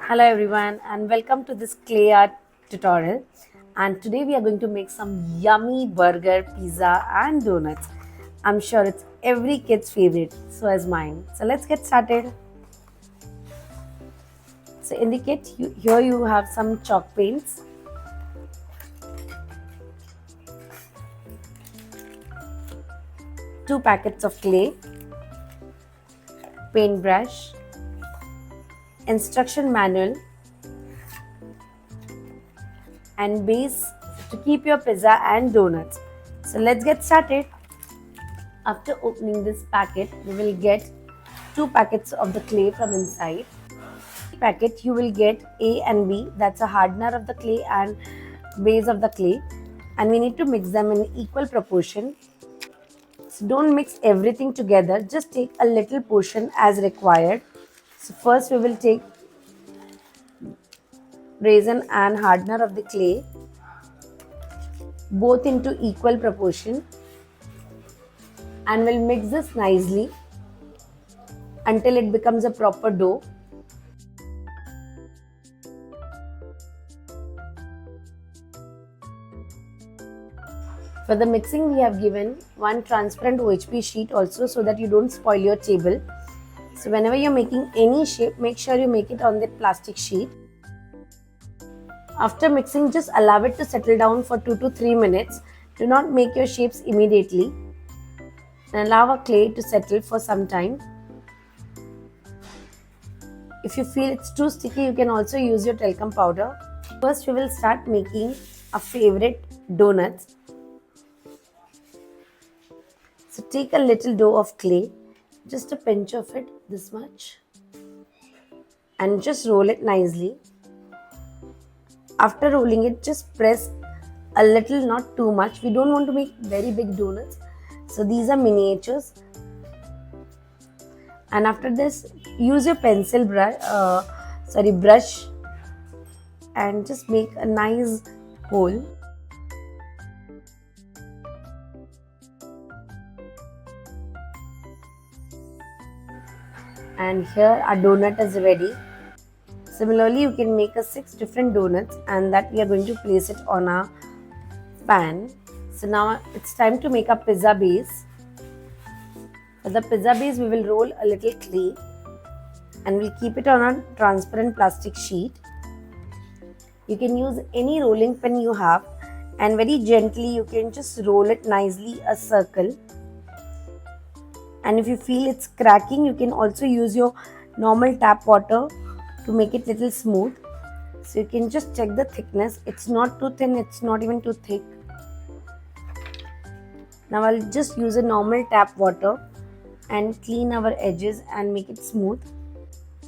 Hello everyone and welcome to this clay art tutorial, and today we are going to make some yummy burger, pizza and donuts. I'm sure it's every kid's favorite, so is mine. So let's get started. So in the kit here you have some chalk paints, 2 packets of clay, paintbrush, instruction manual and base to keep your pizza and donuts. So let's get started. After opening this packet, we will get 2 packets of the clay from inside. Packet you will get A and B, that's a hardener of the clay and base of the clay, and we need to mix them in equal proportion. So don't mix everything together, just take a little portion as required. So first we will take resin and hardener of the clay both into equal proportion, and we'll mix this nicely until it becomes a proper dough. For the mixing, we have given one transparent OHP sheet also, so that you don't spoil your table. So whenever you're making any shape, make sure you make it on the plastic sheet. After mixing, just allow it to settle down for 2 to 3 minutes. Do not make your shapes immediately, and allow our clay to settle for some time. If you feel it's too sticky, you can also use your talcum powder. First, we will start making our favorite donuts. So take a little dough of clay, just a pinch of it, this much, and just roll it nicely. After rolling it, just press a little, not too much. We don't want to make very big donuts, so these are miniatures. And after this, use your pencil brush and just make a nice hole. And here our donut is ready. Similarly, you can make 6 different donuts, and that we are going to place it on our pan. So now it's time to make a pizza base. For the pizza base, we will roll a little clay and we'll keep it on a transparent plastic sheet. You can use any rolling pin you have, and very gently you can just roll it nicely a circle. And if you feel it's cracking, you can also use your normal tap water to make it little smooth. So you can just check the thickness. It's not too thin, it's not even too thick. Now I'll just use a normal tap water and clean our edges and make it smooth.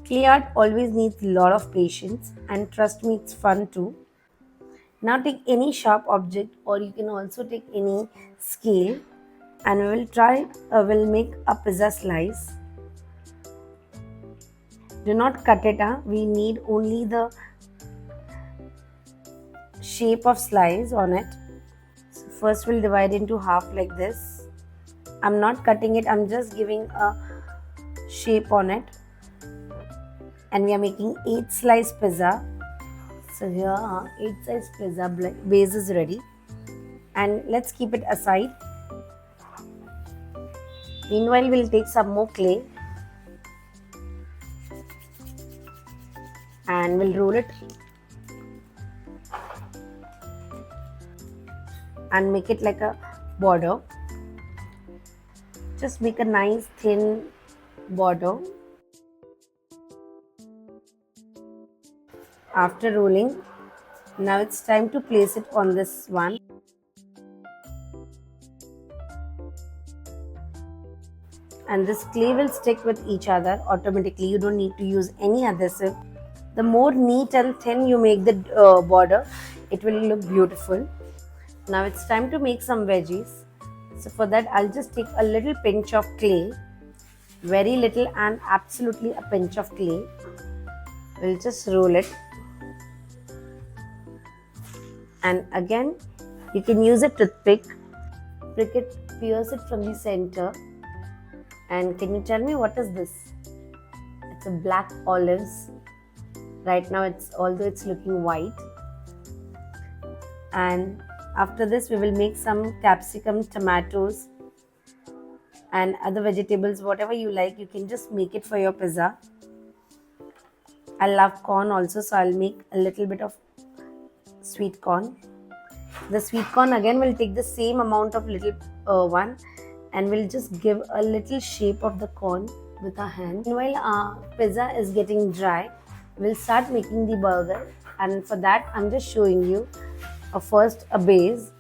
Clay art always needs a lot of patience, and trust me, it's fun too. Now take any sharp object, or you can also take any scale, and we'll make a pizza slice. Do not cut it, we need only the shape of slice on it. So first we'll divide into half like this. I'm not cutting it, I'm just giving a shape on it. And we are making 8 slice pizza. So here 8 slice pizza base is ready, and let's keep it aside. Meanwhile, we'll take some more clay and we'll roll it and make it like a border. Just make a nice thin border. After rolling, now it's time to place it on this one. And this clay will stick with each other automatically. You don't need to use any adhesive. The more neat and thin you make the border, it will look beautiful. Now it's time to make some veggies. So for that, I'll just take a little pinch of clay, very little and absolutely a pinch of clay. We'll just roll it. And again, you can use a toothpick, prick it, pierce it from the center. And can you tell me what is this? It's a black olives. Right now although it's looking white. And after this we will make some capsicum, tomatoes and other vegetables, whatever you like. You can just make it for your pizza. I love corn also, so I'll make a little bit of sweet corn. The sweet corn again will take the same amount of little one, and we'll just give a little shape of the corn with our hand. While our pizza is getting dry, we'll start making the burger, and for that I'm just showing you first a base.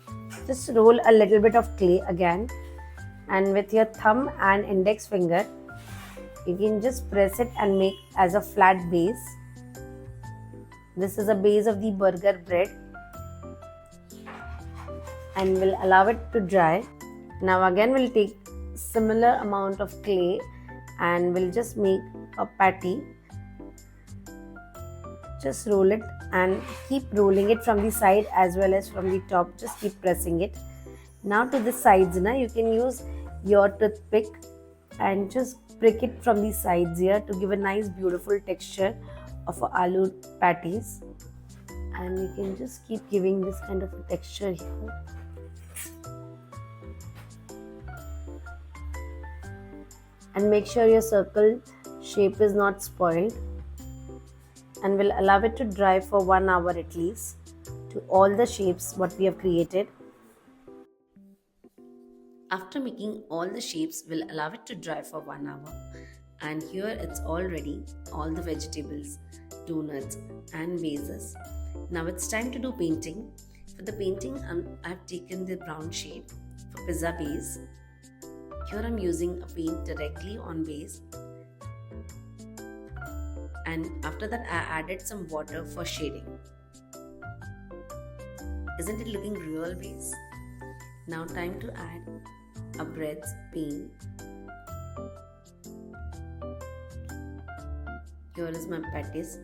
Just roll a little bit of clay again, and with your thumb and index finger you can just press it and make as a flat base. This is a base of the burger bread, and we'll allow it to dry. Now again we'll take similar amount of clay and we'll just make a patty. Just roll it and keep rolling it from the side as well as from the top. Just keep pressing it. Now to the sides, you can use your toothpick and just prick it from the sides here to give a nice beautiful texture of aloo patties. And you can just keep giving this kind of a texture here. And make sure your circle shape is not spoiled. And we'll allow it to dry for 1 hour at least to all the shapes what we have created. After making all the shapes, we'll allow it to dry for 1 hour. And here it's all ready, all the vegetables, donuts and bases. Now it's time to do painting. For the painting, I've taken the brown shade for pizza base. Here I'm using a paint directly on base. And after that I added some water for shading. Isn't it looking real base? Now time to add a bread's paint. Here is my patties,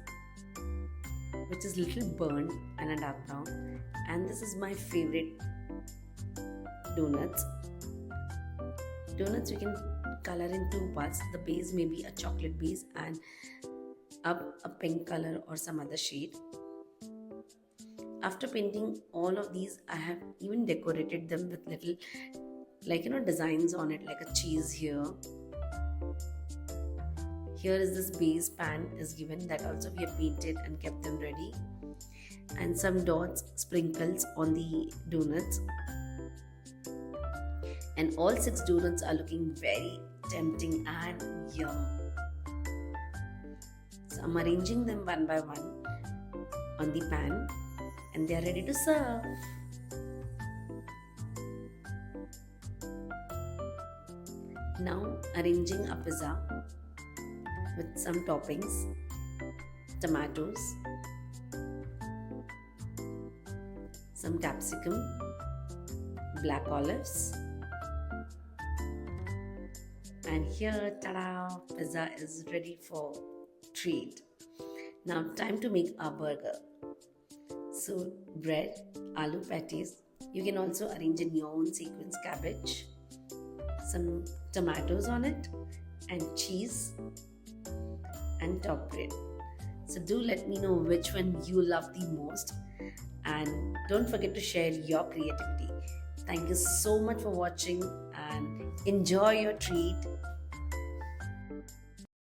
which is little burnt and a dark brown. And this is my favorite donuts. Donuts you can color in two parts. The base may be a chocolate base and a pink color or some other shade. After painting all of these, I have even decorated them with little designs on it, like a cheese here. Here is this base pan is given, that also we have painted and kept them ready. And some dots, sprinkles on the donuts. And all 6 donuts are looking very tempting and yum. So I'm arranging them one by one on the pan and they are ready to serve. Now arranging a pizza with some toppings, tomatoes, some capsicum, black olives, and here, ta-da, pizza is ready for treat. Now time to make our burger. So bread, aloo patties, you can also arrange in your own sequence, cabbage, some tomatoes on it, and cheese, and top bread. So do let me know which one you love the most, and don't forget to share your creativity. Thank you so much for watching and enjoy your treat.